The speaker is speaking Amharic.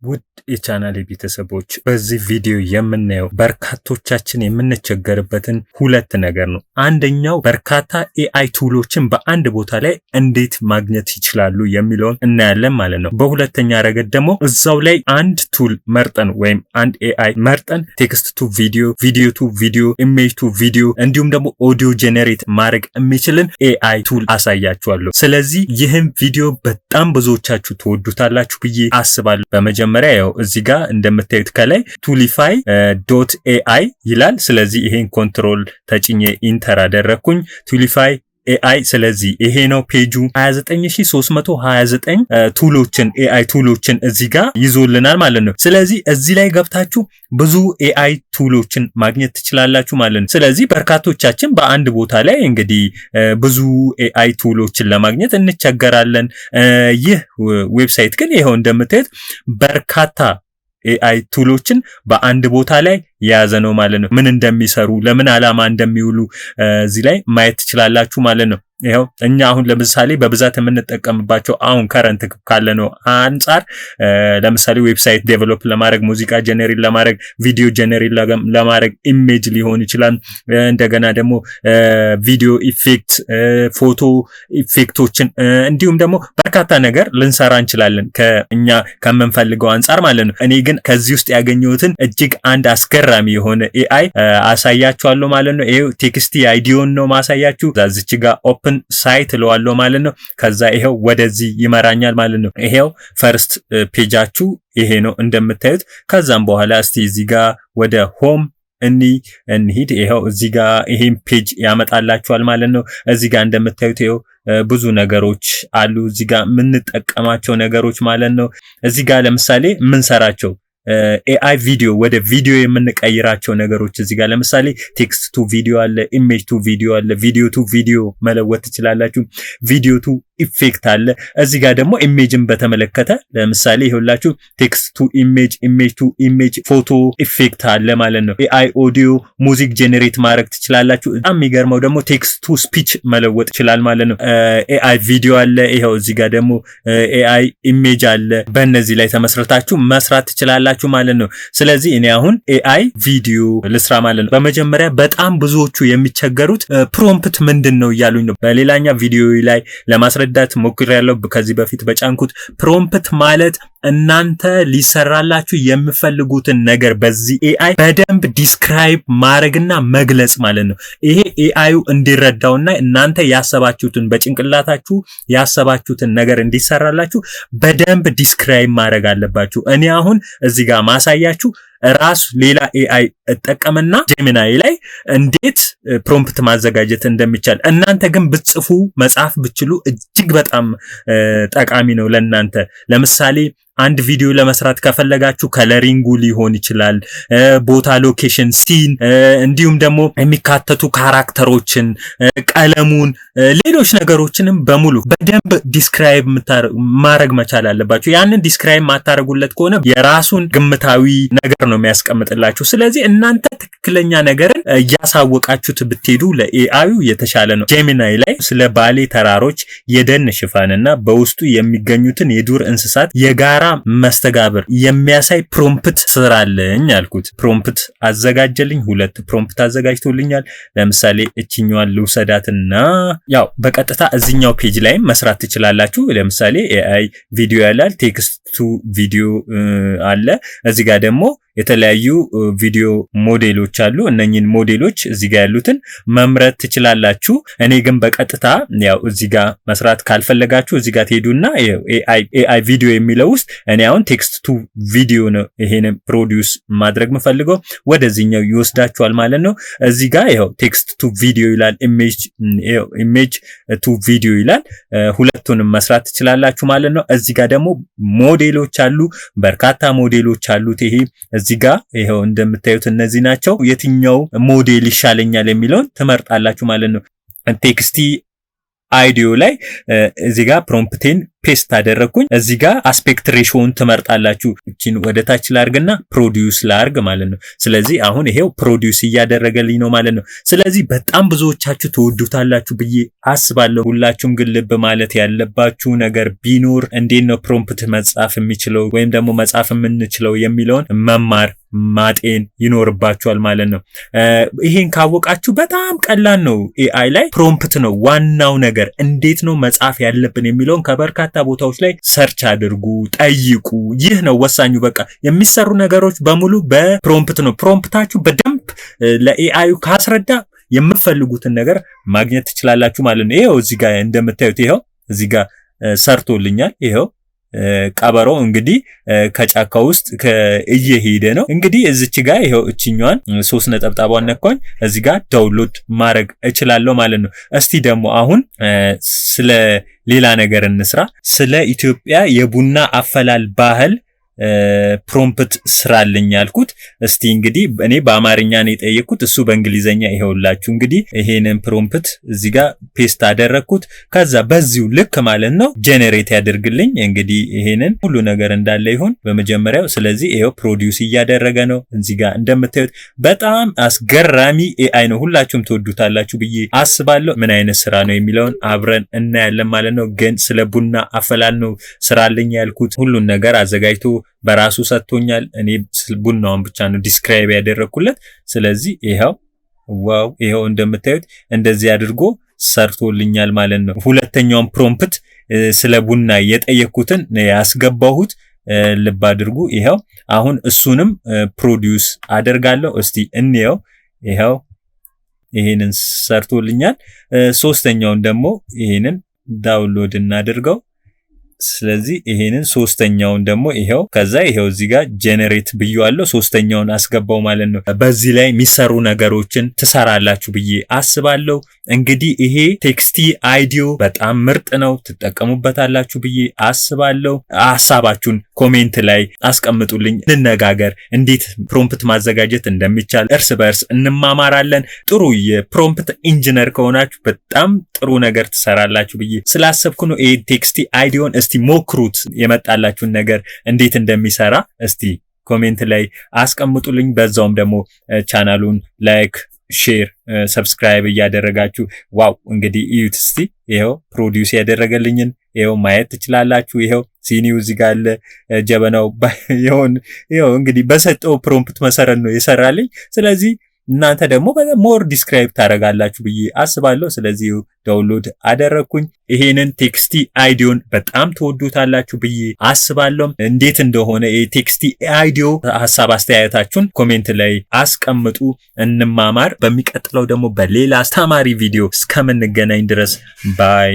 ውድ የቻናሌ ቤተሰቦች በዚህ ቪዲዮ የምናየው በርካቶቻችን የምንቸገርበትን ሁለት ነገር ነው። አንደኛው በርካታ ኤአይ ቱሎችን በአንድ ቦታ ላይ እንዴት ማግኘት ይችላሉ የሚለውን እናያለን ማለት ነው። በሁለተኛ ረገድ ደግሞ እዛው ላይ አንድ ቱል መርጠን ወይም አንድ ኤአይ መርጠን ቴክስት ቱ ቪዲዮ፣ ቪዲዮ ቱ ቪዲዮ፣ ኢሜጅ ቱ ቪዲዮ እንዲሁም ደግሞ ኦዲዮ ጄኔሬት ማድረግ የሚችልን ኤአይ ቱል አሳያችኋለሁ። ስለዚህ ይህን ቪዲዮ በጣም ብዙዎቻችሁ ትወዱታላችሁ ብዬ አስባለሁ። በመጀመሪያ ያው እዚህ ጋር እንደምታዩት ከላይ toolify.ai ይላል። ስለዚህ ይሄን ኮንትሮል ተጭኜ ኢንተር አደረኩኝ toolify AI ስለዚህ ይሄ ነው ፔጁ 29329 ቱሎችን ኤአይ ቱሎችን እዚህ ጋር ይዞልናል ማለት ነው። ስለዚህ እዚህ ላይ ገብታችሁ ብዙ ኤአይ ቱሎችን ማግኘት ትችላላችሁ ማለት ነው። ስለዚህ በርካቶቻችን በአንድ ቦታ ላይ እንግዲህ ብዙ ኤአይ ቱሎችን ለማግኘት እንቸገራለን። ይህ ዌብሳይት ግን ይሄው እንደምታዩት በርካታ ኤአይ ቱሎችን በአንድ ቦታ ላይ የያዘ ነው ማለት ነው። ምን እንደሚሰሩ ለምን ዓላማ እንደሚውሉ እዚህ ላይ ማየት ትችላላችሁ ማለት ነው። ይሄው እኛ አሁን ለምሳሌ በብዛት የምንጠቀምባቸው አሁን ከረንት ካለ ነው አንፃር ለምሳሌ ዌብሳይት ዴቨሎፕ ለማድረግ፣ ሙዚቃ ጄኔሬት ለማድረግ፣ ቪዲዮ ጄኔሬት ለማድረግ፣ ኢሜጅ ሊሆን ይችላል። እንደገና ደግሞ ቪዲዮ ኢፌክት፣ ፎቶ ኢፌክቶችን እንዲሁም ደግሞ በርካታ ነገር ልንሰራ እንችላለን ከኛ ከምንፈልገው አንፃር ማለት ነው። እኔ ግን ከዚህ ውስጥ ያገኘሁትን እጅግ አንድ አስገራሚ የሆነ ኤአይ አሳያችኋለሁ ማለት ነው። ይሄው ቴክስቲ አይዲዮን ነው ማሳያችሁ። ዛዝች ጋር ኦፕን ሳይት ለዋለው ማለት ነው። ከዛ ይሄው ወደዚህ ይመራኛል ማለት ነው። ይሄው ፈርስት ፔጃችሁ ይሄ ነው እንደምታዩት። ከዛም በኋላ እስቲ እዚህ ጋር ወደ ሆም እንሂድ። ይሄው እዚህ ጋር ይሄን ፔጅ ያመጣላችኋል ማለት ነው። እዚህ ጋር እንደምታዩት ይሄው ብዙ ነገሮች አሉ እዚህ ጋር የምንጠቀማቸው ነገሮች ማለት ነው። እዚህ ጋር ለምሳሌ የምንሰራቸው ኤአይ ቪዲዮ ወደ ቪዲዮ የምንቀይራቸው ነገሮች እዚህ ጋር ለምሳሌ ቴክስት ቱ ቪዲዮ አለ፣ ኢሜጅ ቱ ቪዲዮ አለ፣ ቪዲዮ ቱ ቪዲዮ መለወጥ ትችላላችሁ፣ ቪዲዮ ቱ ኢፌክት አለ። እዚህ ጋር ደግሞ ኢሜጅን በተመለከተ ለምሳሌ ይኸውላችሁ ቴክስት ቱ ኢሜጅ፣ ኢሜጅ ቱ ኢሜጅ፣ ፎቶ ኢፌክት አለ ማለት ነው። ኤአይ ኦዲዮ ሙዚክ ጄኔሬት ማድረግ ትችላላችሁ። በጣም የሚገርመው ደግሞ ቴክስት ቱ ስፒች መለወጥ ይችላል ማለት ነው። ኤአይ ቪዲዮ አለ። ይሄው እዚህ ጋር ደግሞ ኤአይ ኢሜጅ አለ። በእነዚህ ላይ ተመስርታችሁ መስራት ትችላላችሁ ማለት ነው። ስለዚህ እኔ አሁን ኤአይ ቪዲዮ ልስራ ማለት ነው። በመጀመሪያ በጣም ብዙዎቹ የሚቸገሩት ፕሮምፕት ምንድነው እያሉኝ ነው። በሌላኛ ቪዲዮ ላይ ለማስረዳት ሞክሬያለሁ ከዚህ በፊት በጫንኩት። ፕሮምፕት ማለት እናንተ ሊሰራላችሁ የምፈልጉትን ነገር በዚህ ኤአይ በደንብ ዲስክራይብ ማድረግና መግለጽ ማለት ነው። ይሄ ኤአዩ እንዲረዳውና እናንተ ያሰባችሁትን በጭንቅላታችሁ ያሰባችሁትን ነገር እንዲሰራላችሁ በደንብ ዲስክራይብ ማድረግ አለባችሁ። እኔ አሁን እዚህ ጋር ማሳያችሁ ራስ ሌላ ኤአይ እጠቀምና ጄሚናይ ላይ እንዴት ፕሮምፕት ማዘጋጀት እንደሚቻል እናንተ ግን ብትጽፉ መጻፍ ብትችሉ እጅግ በጣም ጠቃሚ ነው ለእናንተ። ለምሳሌ አንድ ቪዲዮ ለመስራት ከፈለጋችሁ ከለሪንጉ ሊሆን ይችላል፣ ቦታ፣ ሎኬሽን፣ ሲን እንዲሁም ደግሞ የሚካተቱ ካራክተሮችን፣ ቀለሙን፣ ሌሎች ነገሮችንም በሙሉ በደንብ ዲስክራይብ ማድረግ መቻል አለባችሁ። ያንን ዲስክራይብ ማታረጉለት ከሆነ የራሱን ግምታዊ ነገር ነው የሚያስቀምጥላችሁ። ስለዚህ እናንተ ትክክለኛ ነገርን እያሳወቃችሁት ብትሄዱ ለኤአዩ የተሻለ ነው። ጄሚናይ ላይ ስለ ባሌ ተራሮች የደን ሽፋንና በውስጡ የሚገኙትን የዱር እንስሳት የጋራ መስተጋብር የሚያሳይ ፕሮምፕት ስራልኝ አልኩት። ፕሮምፕት አዘጋጀልኝ። 2 ፕሮምፕት አዘጋጅቶልኛል። ለምሳሌ እቺኛዋን ልውሰዳትና ያው በቀጥታ እዚህኛው ፔጅ ላይ መስራት ትችላላችሁ። ለምሳሌ ኤአይ ቪዲዮ ያላል፣ ቴክስት ቱ ቪዲዮ አለ። እዚህ ጋር ደግሞ የተለያዩ ቪዲዮ ሞዴሎች አሉ። እነኚህን ሞዴሎች እዚህ ጋር ያሉትን መምረጥ ትችላላችሁ። እኔ ግን በቀጥታ ያው እዚህ ጋር መስራት ካልፈለጋችሁ እዚህ ጋር ትሄዱና ኤአይ ቪዲዮ የሚለው ውስጥ እኔ አሁን ቴክስት ቱ ቪዲዮ ነው ይሄን ፕሮዲዩስ ማድረግ የምፈልገው፣ ወደዚህኛው ይወስዳችኋል ማለት ነው። እዚህ ጋር ይሄው ቴክስት ቱ ቪዲዮ ይላል፣ ኢሜጅ ቱ ቪዲዮ ይላል። ሁለቱንም መስራት ትችላላችሁ ማለት ነው። እዚህ ጋር ደግሞ ሞዴሎች አሉ፣ በርካታ ሞዴሎች አሉት። ይሄ እዚህ ጋር ይሄው እንደምታዩት እነዚህ ናቸው። የትኛው ሞዴል ይሻለኛል የሚለውን ትመርጣላችሁ ማለት ነው። ቴክስቲ አይዲዮ ላይ እዚህ ጋር ፕሮምፕቴን ፔስት አደረኩኝ። እዚህ ጋር አስፔክት ሬሾውን ትመርጣላችሁ። እቺን ወደ ታች ላርግና ፕሮዲዩስ ላርግ ማለት ነው። ስለዚህ አሁን ይሄው ፕሮዲዩስ እያደረገልኝ ነው ማለት ነው። ስለዚህ በጣም ብዙዎቻችሁ ትወዱታላችሁ ብዬ አስባለሁ። ሁላችሁም ግን ልብ ማለት ያለባችሁ ነገር ቢኖር እንዴት ነው ፕሮምፕት መጻፍ የሚችለው ወይም ደግሞ መጻፍ የምንችለው የሚለውን መማር ማጤን ይኖርባችኋል ማለት ነው። ይሄን ካወቃችሁ በጣም ቀላል ነው። ኤአይ ላይ ፕሮምፕት ነው ዋናው ነገር። እንዴት ነው መጻፍ ያለብን የሚለውን ከበርካታ ቦታዎች ላይ ሰርች አድርጉ፣ ጠይቁ። ይህ ነው ወሳኙ። በቃ የሚሰሩ ነገሮች በሙሉ በፕሮምፕት ነው። ፕሮምፕታችሁ በደንብ ለኤአዩ ካስረዳ የምትፈልጉትን ነገር ማግኘት ትችላላችሁ ማለት ነው። ይሄው እዚህ ጋር እንደምታዩት ይሄው እዚህ ጋር ሰርቶልኛል። ይሄው ቀበሮ እንግዲህ ከጫካ ውስጥ እየሄደ ነው። እንግዲህ እዚች ጋር ይሄው እችኛዋን 3 ነጠብጣቧን ነካኝ። እዚህ ጋር ዳውንሎድ ማድረግ እችላለሁ ማለት ነው። እስቲ ደግሞ አሁን ስለ ሌላ ነገር እንስራ። ስለ ኢትዮጵያ የቡና አፈላል ባህል ፕሮምፕት ስራልኝ ያልኩት። እስቲ እንግዲህ እኔ በአማርኛ ነው የጠየቅኩት፣ እሱ በእንግሊዘኛ ይሄውላችሁ። እንግዲህ ይሄንን ፕሮምፕት እዚህ ጋር ፔስት አደረኩት። ከዛ በዚሁ ልክ ማለት ነው ጄኔሬት ያደርግልኝ። እንግዲህ ይሄንን ሁሉ ነገር እንዳለ ይሁን በመጀመሪያው። ስለዚህ ይሄው ፕሮዲዩስ እያደረገ ነው። እዚህ ጋር እንደምታዩት በጣም አስገራሚ ኤአይ ነው። ሁላችሁም ትወዱታላችሁ ብዬ አስባለሁ። ምን አይነት ስራ ነው የሚለውን አብረን እናያለን ማለት ነው። ግን ስለ ቡና አፈላል ነው ስራልኝ ያልኩት። ሁሉን ነገር አዘጋጅቶ በራሱ ሰጥቶኛል። እኔ ቡናውን ብቻ ነው ዲስክራይብ ያደረኩለት። ስለዚህ ይሄው ዋው፣ ይሄው እንደምታዩት እንደዚህ አድርጎ ሰርቶልኛል ማለት ነው። ሁለተኛውን ፕሮምፕት ስለ ቡና የጠየኩትን ያስገባሁት ልብ አድርጉ። ይሄው አሁን እሱንም ፕሮዲዩስ አደርጋለሁ። እስቲ እንየው። ይሄው ይሄንን ሰርቶልኛል። ሶስተኛውን ደግሞ ይሄንን ዳውንሎድ እናድርገው። ስለዚህ ይሄንን ሶስተኛውን ደግሞ ይሄው ከዛ ይሄው እዚህ ጋር ጄኔሬት ብየዋለሁ። ሶስተኛውን አስገባው ማለት ነው። በዚህ ላይ የሚሰሩ ነገሮችን ትሰራላችሁ ብዬ አስባለሁ። እንግዲህ ይሄ ቴክስቲ አይዲዮ በጣም ምርጥ ነው፣ ትጠቀሙበታላችሁ ብዬ አስባለሁ። ሐሳባችሁን ኮሜንት ላይ አስቀምጡልኝ፣ እንነጋገር። እንዴት ፕሮምፕት ማዘጋጀት እንደሚቻል እርስ በርስ እንማማራለን። ጥሩ የፕሮምፕት ኢንጂነር ከሆናችሁ በጣም ጥሩ ነገር ትሰራላችሁ ብዬ ስላሰብኩ ነው። ይሄ ቴክስቲ አይዲዮን እስቲ ሞክሩት። የመጣላችሁን ነገር እንዴት እንደሚሰራ እስቲ ኮሜንት ላይ አስቀምጡልኝ። በዛውም ደግሞ ቻናሉን ላይክ፣ ሼር፣ ሰብስክራይብ እያደረጋችሁ ዋው እንግዲህ እዩት እስቲ። ይሄው ፕሮዲዩስ ያደረገልኝን ይሄው ማየት ትችላላችሁ። ይሄው ሲኒው እዚህ ጋር አለ፣ ጀበናው ይሄው እንግዲህ በሰጠው ፕሮምፕት መሰረት ነው የሰራልኝ። ስለዚህ እናንተ ደግሞ ሞር ዲስክራይብ ታደርጋላችሁ ብዬ አስባለሁ። ስለዚህ ዳውንሎድ አደረኩኝ። ይሄንን ቴክስቲ አይዲዮን በጣም ተወዱታላችሁ ብዬ አስባለሁ። እንዴት እንደሆነ ቴክስቲ አይዲዮ ሐሳብ አስተያየታችሁን ኮሜንት ላይ አስቀምጡ፣ እንማማር። በሚቀጥለው ደግሞ በሌላ አስተማሪ ቪዲዮ እስከምንገናኝ ድረስ ባይ